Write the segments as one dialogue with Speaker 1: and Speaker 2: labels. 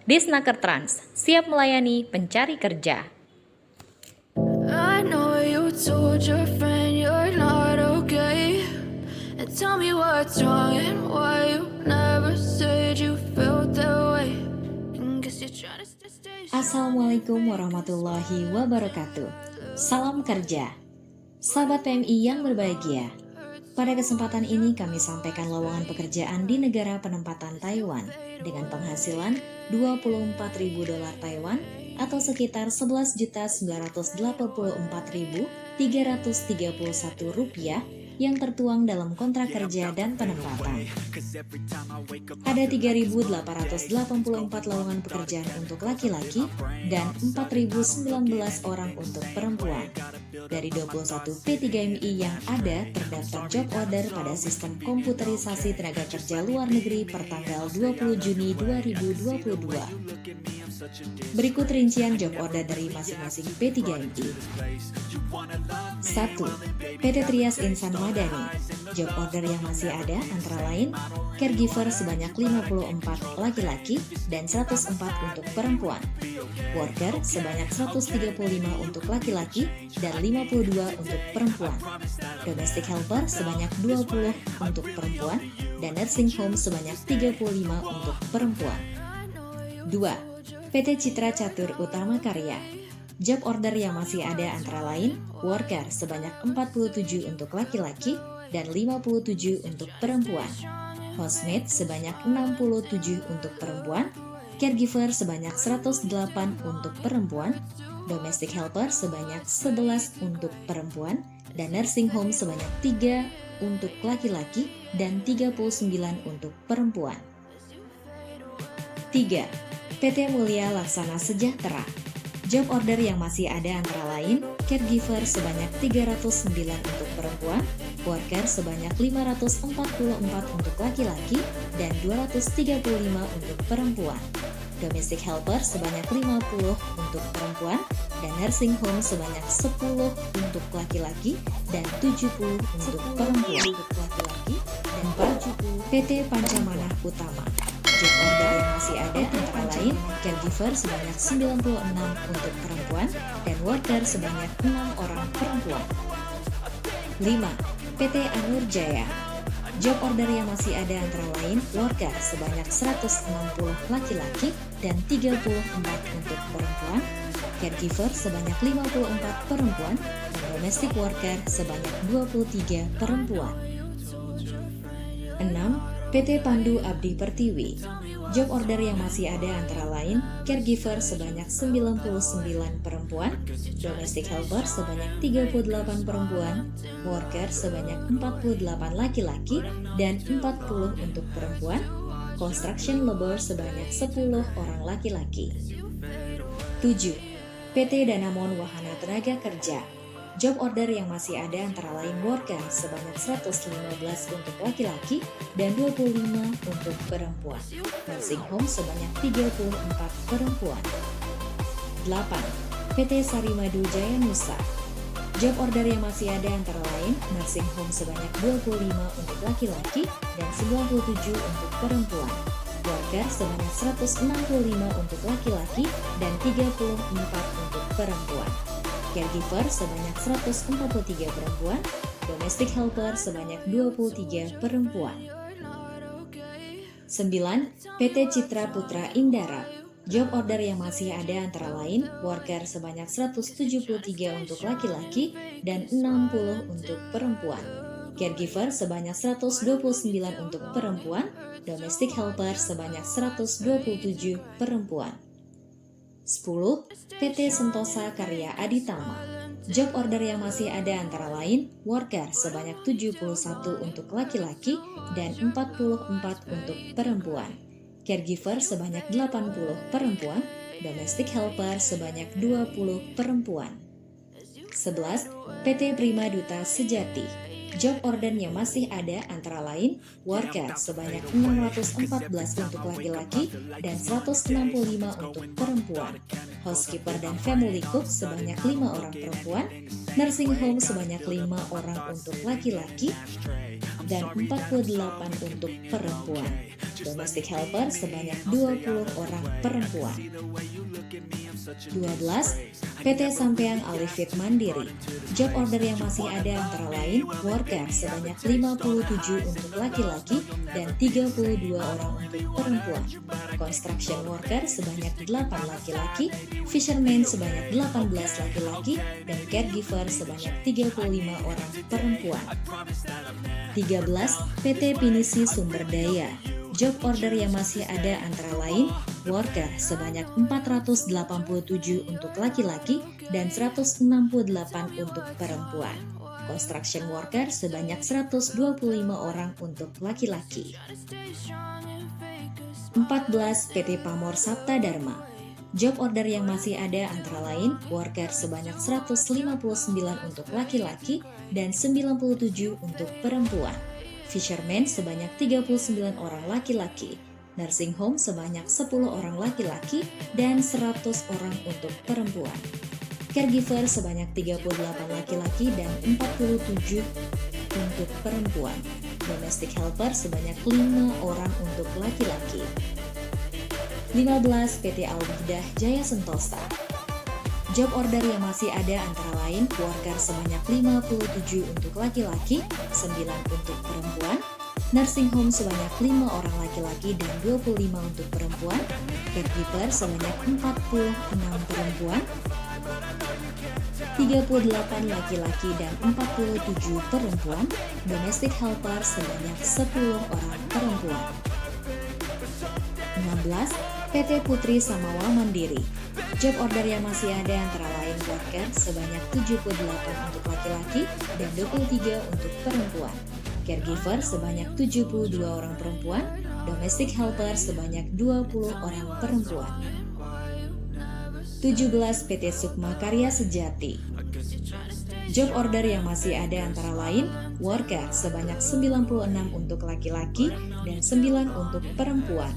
Speaker 1: Disnaker Trans, siap melayani pencari kerja.
Speaker 2: I know you told your friend you're not okay, and tell me what's wrong and why you never said you felt that way. And guess you're trying to stay.
Speaker 1: Assalamualaikum warahmatullahi wabarakatuh. Salam kerja. Sahabat PMI yang berbahagia. Pada kesempatan ini kami sampaikan lowongan pekerjaan di negara penempatan Taiwan dengan penghasilan $24.000 Taiwan atau sekitar Rp11.084.331 yang tertuang dalam kontrak kerja dan penempatan. Ada 3.884 lowongan pekerjaan untuk laki-laki dan 4.019 orang untuk perempuan. Dari 21 P3MI yang ada terdaftar job order pada sistem komputerisasi tenaga kerja luar negeri per tanggal 20 Juni 2022. Berikut rincian job order dari masing-masing P3MI. 1. PT Trias Insan Madani. Job order yang masih ada antara lain caregiver sebanyak 54 laki-laki dan 104 untuk perempuan. Worker sebanyak 135 untuk laki-laki dan 52 untuk perempuan. Domestic helper sebanyak 20 untuk perempuan dan nursing home sebanyak 35 untuk perempuan. 2. PT Citra Catur Utama Karya. Job order yang masih ada antara lain worker sebanyak 47 untuk laki-laki dan 57 untuk perempuan. Housemate sebanyak 67 untuk perempuan. Caregiver sebanyak 108 untuk perempuan, domestic helper sebanyak 11 untuk perempuan, dan nursing home sebanyak 3 untuk laki-laki dan 39 untuk perempuan. 3. PT Mulia Laksana Sejahtera. Job order yang masih ada antara lain caregiver sebanyak 309 untuk perempuan, worker sebanyak 544 untuk laki-laki dan 235 untuk perempuan. Domestic helper sebanyak 50 untuk perempuan dan nursing home sebanyak 10 untuk laki-laki dan 70 untuk perempuan. Dan 40 PT Pancamanah Utama. Job order yang masih ada antara lain caregiver sebanyak 96 untuk perempuan dan worker sebanyak 6 orang perempuan. 5. PT Anur Jaya. Job order yang masih ada antara lain worker sebanyak 160 laki-laki dan 34 untuk perempuan, caregiver sebanyak 54 perempuan, dan domestic worker sebanyak 23 perempuan. 6. PT Pandu Abdi Pertiwi. Job order yang masih ada antara lain caregiver sebanyak 99 perempuan, domestic helper sebanyak 38 perempuan, worker sebanyak 48 laki-laki dan 40 untuk perempuan, construction labor sebanyak 10 orang laki-laki. 7. PT Danamon Wahana Tenaga Kerja. Job order yang masih ada antara lain worker sebanyak 115 untuk laki-laki dan 25 untuk perempuan. Nursing home sebanyak 34 perempuan. 8. PT Sarimadu Jaya Nusa. Job order yang masih ada antara lain nursing home sebanyak 25 untuk laki-laki dan 97 untuk perempuan. Worker sebanyak 165 untuk laki-laki dan 34 untuk perempuan. Caregiver sebanyak 143 perempuan, domestic helper sebanyak 23 perempuan. 9. PT Citra Putra Indara. Job order yang masih ada antara lain worker sebanyak 173 untuk laki-laki dan 60 untuk perempuan. Caregiver sebanyak 129 untuk perempuan, domestic helper sebanyak 127 perempuan. 10. PT Sentosa Karya Aditama. Job order yang masih ada antara lain worker sebanyak 71 untuk laki-laki dan 44 untuk perempuan. Caregiver sebanyak 80 perempuan, domestic helper sebanyak 20 perempuan. 11. PT Prima Duta Sejati. Job order yang masih ada antara lain worker sebanyak 614 untuk laki-laki dan 165 untuk perempuan, housekeeper dan family cook sebanyak 5 orang perempuan, nursing home sebanyak 5 orang untuk laki-laki, dan 48 untuk perempuan. Domestic helper sebanyak 20 orang perempuan. 12. PT Sampean Alifit Mandiri. Job order yang masih ada antara lain worker sebanyak 57 untuk laki-laki dan 32 orang untuk perempuan. Construction worker sebanyak 8 laki-laki, fisherman sebanyak 18 laki-laki, dan caregiver sebanyak 35 orang perempuan. 13. PT Pinisi Sumber Daya. Job order yang masih ada antara lain worker sebanyak 487 untuk laki-laki dan 168 untuk perempuan. Construction worker sebanyak 125 orang untuk laki-laki. 14. PT Pamor Sapta Dharma. Job order yang masih ada antara lain worker sebanyak 159 untuk laki-laki dan 97 untuk perempuan. Fisherman sebanyak 39 orang laki-laki, nursing home sebanyak 10 orang laki-laki dan 100 orang untuk perempuan. Caregiver sebanyak 38 laki-laki dan 47 untuk perempuan. Domestic helper sebanyak 5 orang untuk laki-laki. 15. PT Al-Muhdah Jaya Sentosa. Job order yang masih ada antara lain worker sebanyak 57 untuk laki-laki, 9 untuk perempuan, nursing home sebanyak 5 orang laki-laki dan 25 untuk perempuan, caregiver sebanyak 46 perempuan, 38 laki-laki dan 47 perempuan, domestic helper sebanyak 10 orang perempuan. 16. PT Putri Samawa Mandiri. Job order yang masih ada antara lain worker sebanyak 78 untuk laki-laki dan 23 untuk perempuan. Caregiver sebanyak 72 orang perempuan, domestic helper sebanyak 20 orang perempuan. 17. PT Sukma Karya Sejati. Job order yang masih ada antara lain worker sebanyak 96 untuk laki-laki dan 9 untuk perempuan.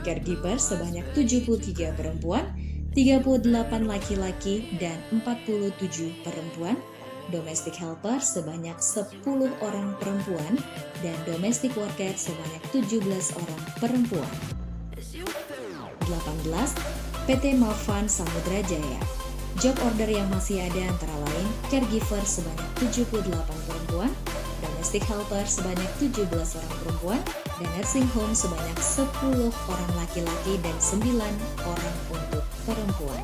Speaker 1: Caregiver sebanyak 73 perempuan, 38 laki-laki dan 47 perempuan, domestic helper sebanyak 10 orang perempuan, dan domestic worker sebanyak 17 orang perempuan. 18. PT Mafan Samudra Jaya. Job order yang masih ada antara lain caregiver sebanyak 78 perempuan, domestic helper sebanyak 17 orang perempuan, dan nursing home sebanyak 10 orang laki-laki dan 9 orang untuk perempuan.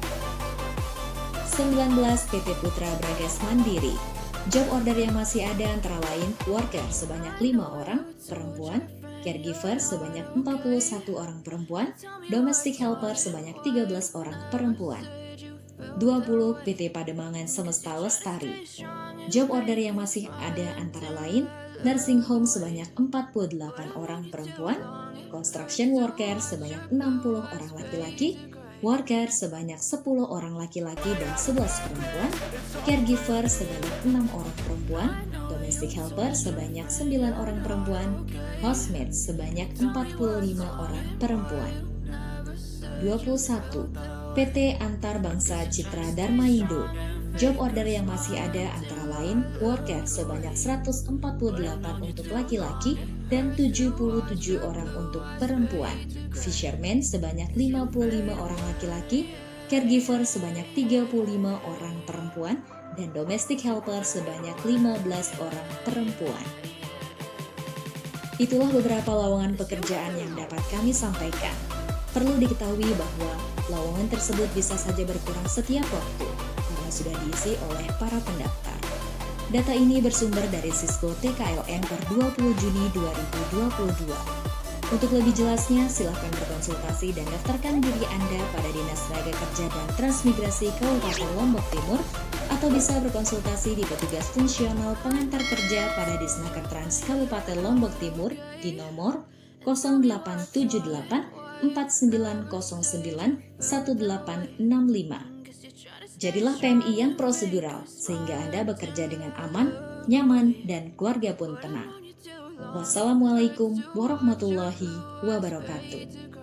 Speaker 1: 19. PT Putra Bragas Mandiri. Job order yang masih ada antara lain worker sebanyak 5 orang perempuan, caregiver sebanyak 41 orang perempuan, domestic helper sebanyak 13 orang perempuan. 20. PT Pademangan Semesta Lestari. Job order yang masih ada antara lain nursing home sebanyak 48 orang perempuan, construction worker sebanyak 60 orang laki-laki, worker sebanyak 10 orang laki-laki dan 11 perempuan, caregiver sebanyak 6 orang perempuan, domestic helper sebanyak 9 orang perempuan, housemate sebanyak 45 orang perempuan. 21. PT Antar Bangsa Citra Dharma Indo. Job order yang masih ada antara lain worker sebanyak 148 untuk laki-laki dan 77 orang untuk perempuan, fisherman sebanyak 55 orang laki-laki, caregiver sebanyak 35 orang perempuan, dan domestic helper sebanyak 15 orang perempuan. Itulah beberapa lowongan pekerjaan yang dapat kami sampaikan. Perlu diketahui bahwa lowongan tersebut bisa saja berkurang setiap waktu karena sudah diisi oleh para pendaftar. Data ini bersumber dari Sisco TKLN per 20 Juni 2022. Untuk lebih jelasnya, silakan berkonsultasi dan daftarkan diri Anda pada Dinas Tenaga Kerja dan Transmigrasi Kabupaten Lombok Timur atau bisa berkonsultasi di petugas fungsional pengantar kerja pada Disnaker Trans Kabupaten Lombok Timur di nomor 0878 4909 1865. Jadilah PMI yang prosedural sehingga Anda bekerja dengan aman, nyaman, dan keluarga pun tenang. Wassalamualaikum warahmatullahi wabarakatuh.